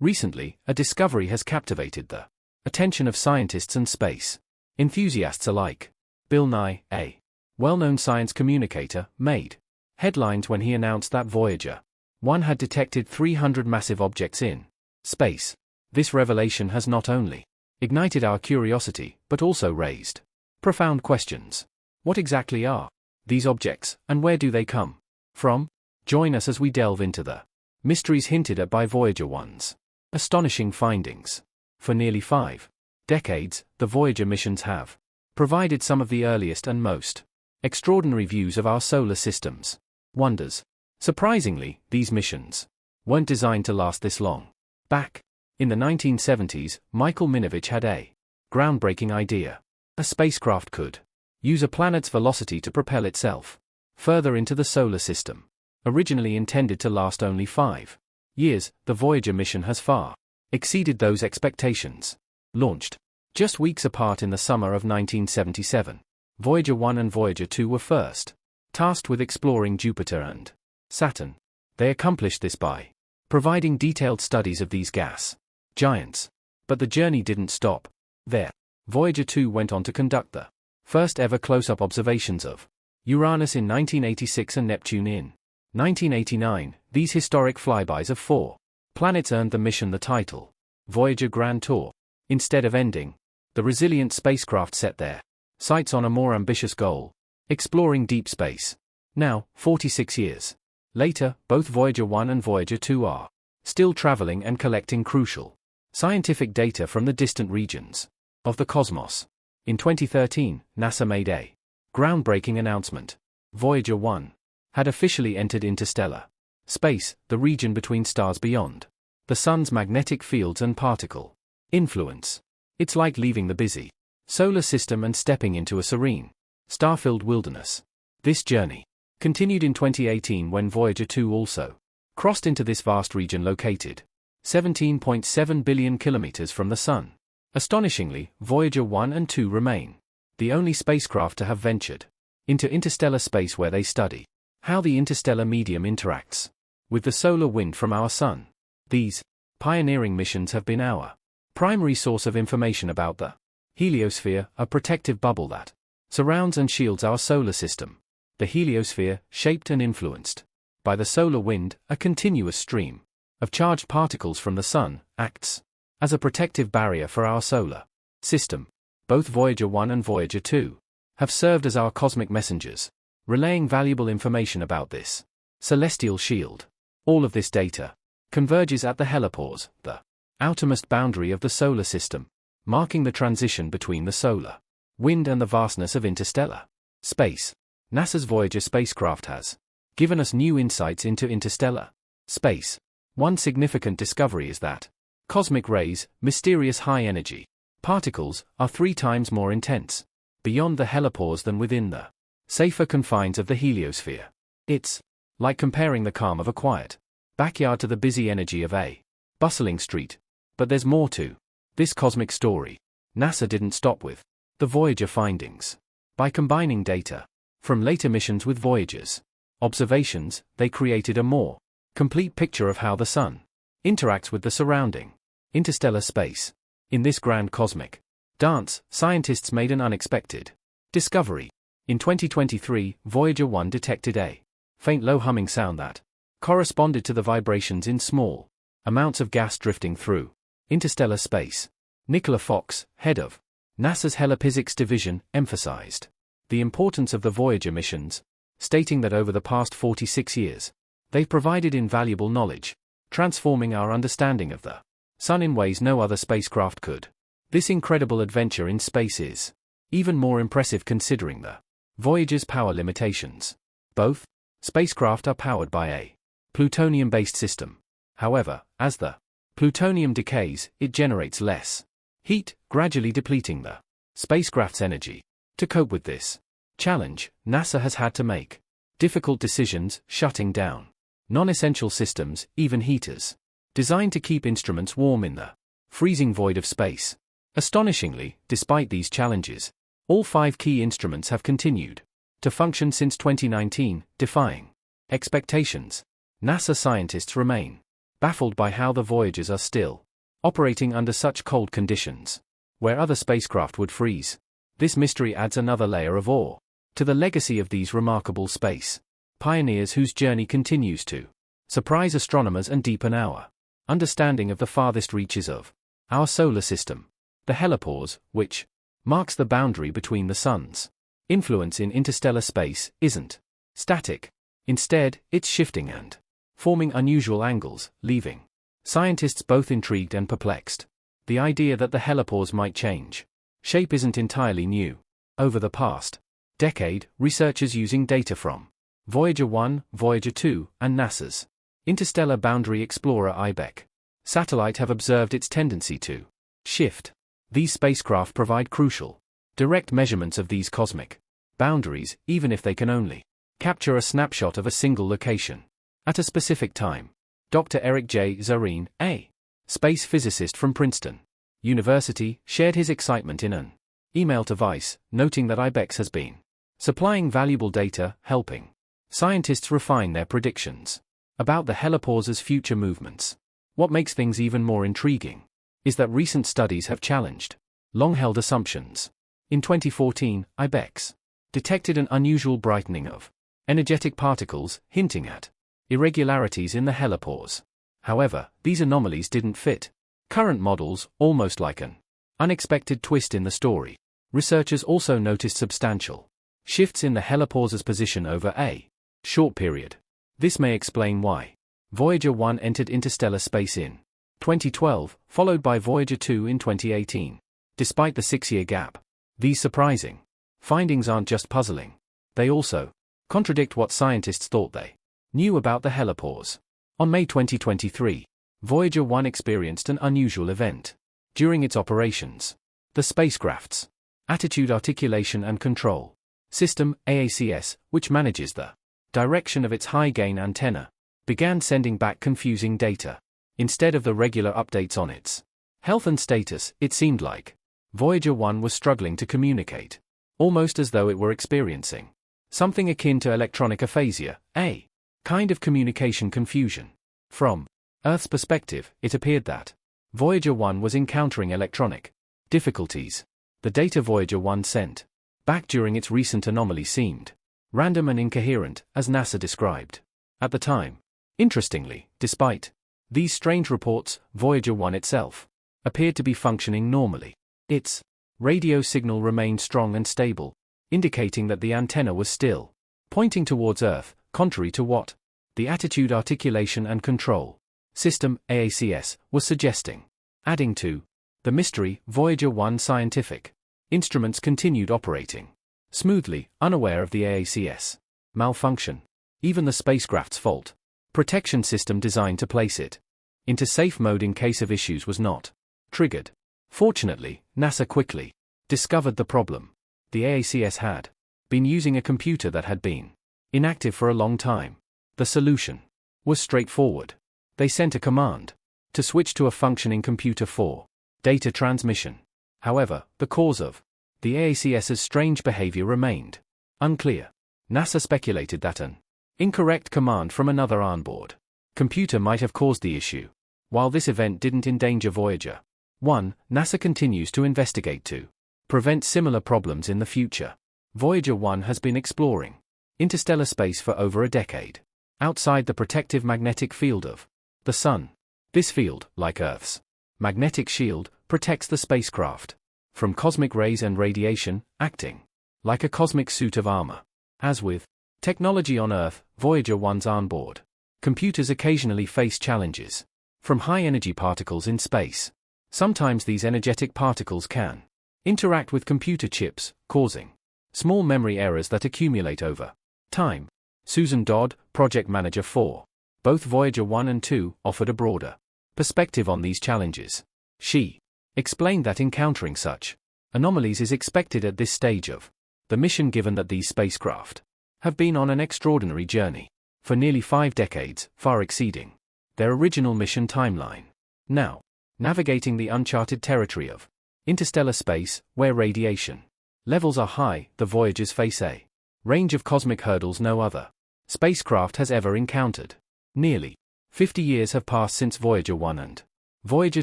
Recently, a discovery has captivated the attention of scientists and space enthusiasts alike. Bill Nye, a well-known science communicator, made headlines when he announced that Voyager 1 had detected 300 massive objects in space. This revelation has not only ignited our curiosity, but also raised profound questions. What exactly are these objects, and where do they come from? Join us as we delve into the mysteries hinted at by Voyager 1's astonishing findings. For nearly 5 decades, the Voyager missions have provided some of the earliest and most extraordinary views of our solar system's wonders. Surprisingly, these missions weren't designed to last this long. Back in the 1970s, Michael Minovich had a groundbreaking idea. A spacecraft could use a planet's velocity to propel itself further into the solar system. Originally intended to last only 5 years, the Voyager mission has far exceeded those expectations. Launched just weeks apart in the summer of 1977, Voyager 1 and Voyager 2 were first tasked with exploring Jupiter and Saturn. They accomplished this by providing detailed studies of these gas giants. But the journey didn't stop there. Voyager 2 went on to conduct the first ever close-up observations of Uranus in 1986 and Neptune in 1989. These historic flybys of 4 planets earned the mission the title Voyager Grand Tour. Instead of ending, the resilient spacecraft set their sights on a more ambitious goal: exploring deep space. Now, 46 years later, both Voyager 1 and Voyager 2 are still traveling and collecting crucial scientific data from the distant regions of the cosmos. In 2013, NASA made a groundbreaking announcement. Voyager 1 had officially entered interstellar space, the region between stars beyond the Sun's magnetic fields and particle influence. It's like leaving the busy solar system and stepping into a serene, star-filled wilderness. This journey continued in 2018 when Voyager 2 also crossed into this vast region located 17.7 billion kilometers from the Sun. Astonishingly, Voyager 1 and 2 remain the only spacecraft to have ventured into interstellar space, where they study how the interstellar medium interacts with the solar wind from our Sun. These pioneering missions have been our primary source of information about the heliosphere, a protective bubble that surrounds and shields our solar system. The heliosphere, shaped and influenced by the solar wind, a continuous stream of charged particles from the Sun, acts as a protective barrier for our solar system. Both Voyager 1 and Voyager 2 have served as our cosmic messengers, relaying valuable information about this celestial shield. All of this data converges at the helipause, the outermost boundary of the solar system, marking the transition between the solar wind and the vastness of interstellar space. NASA's Voyager spacecraft has given us new insights into interstellar space. One significant discovery is that cosmic rays, mysterious high-energy particles, are 3 times more intense beyond the helipause than within the safer confines of the heliosphere. It's like comparing the calm of a quiet backyard to the busy energy of a bustling street. But there's more to this cosmic story. NASA didn't stop with the Voyager findings. By combining data from later missions with Voyager's observations, they created a more complete picture of how the Sun interacts with the surrounding interstellar space. In this grand cosmic dance, scientists made an unexpected discovery. In 2023, Voyager 1 detected a faint low humming sound that corresponded to the vibrations in small amounts of gas drifting through interstellar space. Nicola Fox, head of NASA's Heliphysics Division, emphasized the importance of the Voyager missions, stating that over the past 46 years, they've provided invaluable knowledge, transforming our understanding of the Sun in ways no other spacecraft could. This incredible adventure in space is even more impressive considering the Voyager's power limitations. Both spacecraft are powered by a plutonium-based system. However, as the plutonium decays, it generates less heat, gradually depleting the spacecraft's energy. To cope with this challenge, NASA has had to make difficult decisions, shutting down non-essential systems, even heaters, designed to keep instruments warm in the freezing void of space. Astonishingly, despite these challenges, all 5 key instruments have continued to function since 2019, defying expectations. NASA scientists remain baffled by how the Voyagers are still operating under such cold conditions, where other spacecraft would freeze. This mystery adds another layer of awe to the legacy of these remarkable space pioneers whose journey continues to surprise astronomers and deepen our understanding of the farthest reaches of our solar system. The helipause, which marks the boundary between the sun's influence in interstellar space, isn't static. Instead, it's shifting and forming unusual angles, leaving scientists both intrigued and perplexed. The idea that the helipause might change shape isn't entirely new. Over the past decade, researchers using data from Voyager 1, Voyager 2, and NASA's Interstellar Boundary Explorer (IBEC) satellite have observed its tendency to shift. These spacecraft provide crucial, direct measurements of these cosmic boundaries, even if they can only capture a snapshot of a single location at a specific time. Dr. Eric J. Zareen, a space physicist from Princeton University, shared his excitement in an email to Vice, noting that IBEX has been supplying valuable data, helping scientists refine their predictions about the helipause's future movements. What makes things even more intriguing is that recent studies have challenged long-held assumptions. In 2014, IBEX detected an unusual brightening of energetic particles, hinting at irregularities in the helipause. However, these anomalies didn't fit current models, almost like an unexpected twist in the story. Researchers also noticed substantial shifts in the helipause's position over a short period. This may explain why Voyager 1 entered interstellar space in 2012, followed by Voyager 2 in 2018. Despite the 6-year gap, these surprising findings aren't just puzzling, they also contradict what scientists thought they knew about the helipause. On May 2023, Voyager 1 experienced an unusual event. During its operations, the spacecraft's Attitude Articulation and Control System, AACS, which manages the direction of its high-gain antenna, began sending back confusing data. Instead of the regular updates on its health and status, it seemed like Voyager 1 was struggling to communicate, almost as though it were experiencing something akin to electronic aphasia, a kind of communication confusion. From Earth's perspective, it appeared that Voyager 1 was encountering electronic difficulties. The data Voyager 1 sent back during its recent anomaly seemed random and incoherent, as NASA described at the time. Interestingly, despite these strange reports, Voyager 1 itself appeared to be functioning normally. Its radio signal remained strong and stable, indicating that the antenna was still pointing towards Earth, contrary to what the Attitude Articulation and Control System, AACS, was suggesting. Adding to the mystery, Voyager 1 scientific instruments continued operating smoothly, unaware of the AACS malfunction. Even the spacecraft's fault protection system designed to place it into safe mode in case of issues was not triggered. Fortunately, NASA quickly discovered the problem. The AACS had been using a computer that had been inactive for a long time. The solution was straightforward. They sent a command to switch to a functioning computer for data transmission. However, the cause of the AACS's strange behavior remained unclear. NASA speculated that an incorrect command from another onboard computer might have caused the issue. While this event didn't endanger Voyager 1, NASA continues to investigate to prevent similar problems in the future. Voyager 1 has been exploring interstellar space for over a decade, outside the protective magnetic field of the Sun. This field, like Earth's magnetic shield, protects the spacecraft from cosmic rays and radiation, acting like a cosmic suit of armor. As with technology on Earth, Voyager 1's onboard computers occasionally face challenges from high-energy particles in space. Sometimes these energetic particles can interact with computer chips, causing small memory errors that accumulate over time. Susan Dodd, project manager for both Voyager 1 and 2, offered a broader perspective on these challenges. She explained that encountering such anomalies is expected at this stage of the mission, given that these spacecraft have been on an extraordinary journey for nearly 5 decades, far exceeding their original mission timeline. Now, navigating the uncharted territory of interstellar space, where radiation levels are high, the Voyagers face a range of cosmic hurdles no other spacecraft has ever encountered. Nearly 50 years have passed since Voyager 1 and Voyager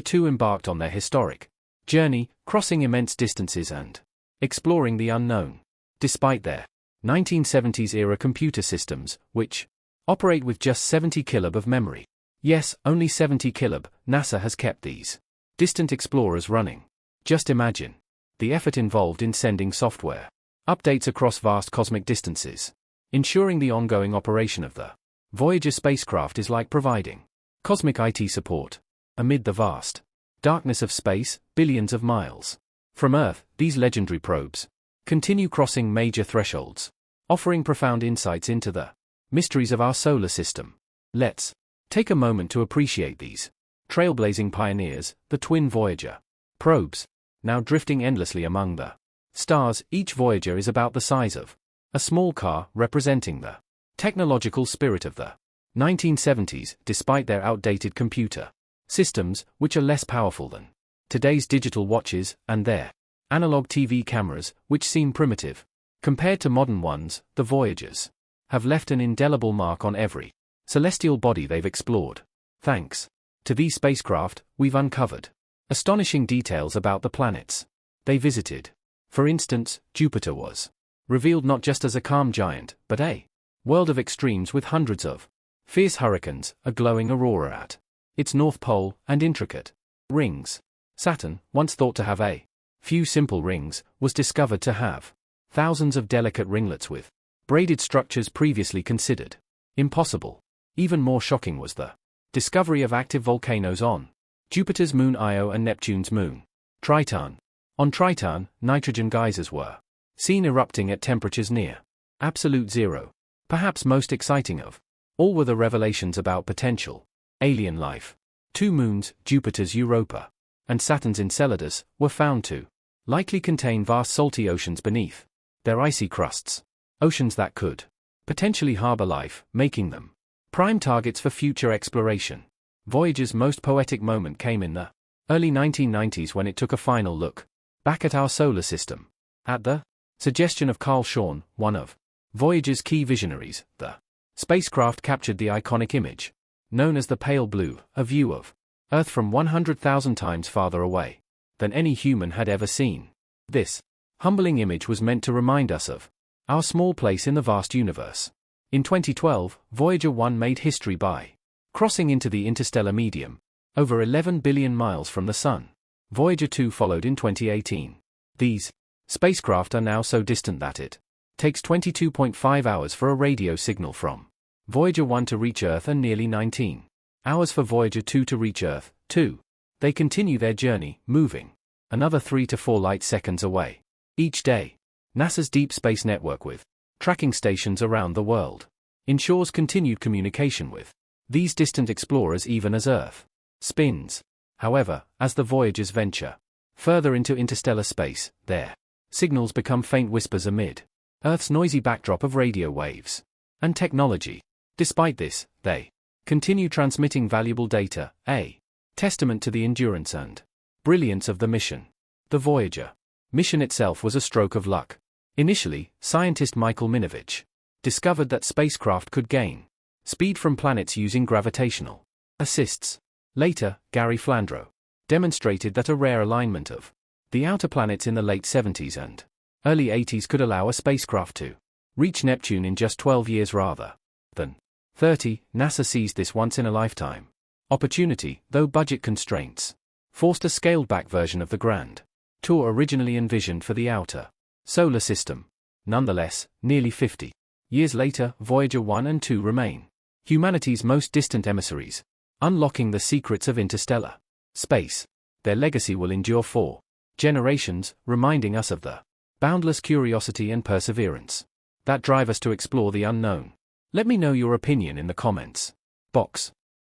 2 embarked on their historic journey, crossing immense distances and exploring the unknown. Despite their 1970s-era computer systems, which operate with just 70 kilobit of memory. Yes, only 70 kilobit, NASA has kept these distant explorers running. Just imagine the effort involved in sending software updates across vast cosmic distances. Ensuring the ongoing operation of the Voyager spacecraft is like providing cosmic IT support amid the vast darkness of space, billions of miles from Earth. These legendary probes continue crossing major thresholds, offering profound insights into the mysteries of our solar system. Let's take a moment to appreciate these trailblazing pioneers, the twin Voyager probes, now drifting endlessly among the stars. Each Voyager is about the size of a small car, representing the technological spirit of the 1970s, despite their outdated computer systems, which are less powerful than today's digital watches, and their analog TV cameras, which seem primitive compared to modern ones. The Voyagers have left an indelible mark on every celestial body they've explored. Thanks to these spacecraft, we've uncovered astonishing details about the planets they visited. For instance, Jupiter was revealed not just as a calm giant, but a world of extremes with hundreds of fierce hurricanes, a glowing aurora at its north pole, and intricate rings. Saturn, once thought to have a few simple rings, was discovered to have thousands of delicate ringlets with braided structures previously considered impossible. Even more shocking was the discovery of active volcanoes on Jupiter's moon Io and Neptune's moon Triton. On Triton, nitrogen geysers were seen erupting at temperatures near absolute zero. Perhaps most exciting of all were the revelations about potential alien life. 2 moons, Jupiter's Europa and Saturn's Enceladus, were found to likely contain vast salty oceans beneath their icy crusts. Oceans that could potentially harbor life, making them prime targets for future exploration. Voyager's most poetic moment came in the early 1990s when it took a final look back at our solar system. At the suggestion of Carl Sagan, one of Voyager's key visionaries, the spacecraft captured the iconic image known as the pale blue, a view of Earth from 100,000 times farther away than any human had ever seen. This humbling image was meant to remind us of our small place in the vast universe. In 2012, Voyager 1 made history by crossing into the interstellar medium, over 11 billion miles from the Sun. Voyager 2 followed in 2018. These spacecraft are now so distant that it takes 22.5 hours for a radio signal from Voyager 1 to reach Earth and nearly 19 hours for Voyager 2 to reach Earth. 2. They continue their journey, moving another 3 to 4 light seconds away each day. NASA's Deep Space Network, with tracking stations around the world, ensures continued communication with these distant explorers even as Earth spins. However, as the Voyagers venture further into interstellar space, their signals become faint whispers amid Earth's noisy backdrop of radio waves and technology. Despite this, they continue transmitting valuable data, a testament to the endurance and brilliance of the mission. The Voyager mission itself was a stroke of luck. Initially, scientist Michael Minovich discovered that spacecraft could gain speed from planets using gravitational assists. Later, Gary Flandro demonstrated that a rare alignment of the outer planets in the late 70s and early 80s could allow a spacecraft to reach Neptune in just 12 years rather than 30. NASA seized this once-in-a-lifetime opportunity, though budget constraints forced a scaled-back version of the grand tour originally envisioned for the outer solar system. Nonetheless, nearly 50 years later, Voyager 1 and 2 remain humanity's most distant emissaries, unlocking the secrets of interstellar space. Their legacy will endure for generations, reminding us of the boundless curiosity and perseverance that drive us to explore the unknown. Let me know your opinion in the comments box.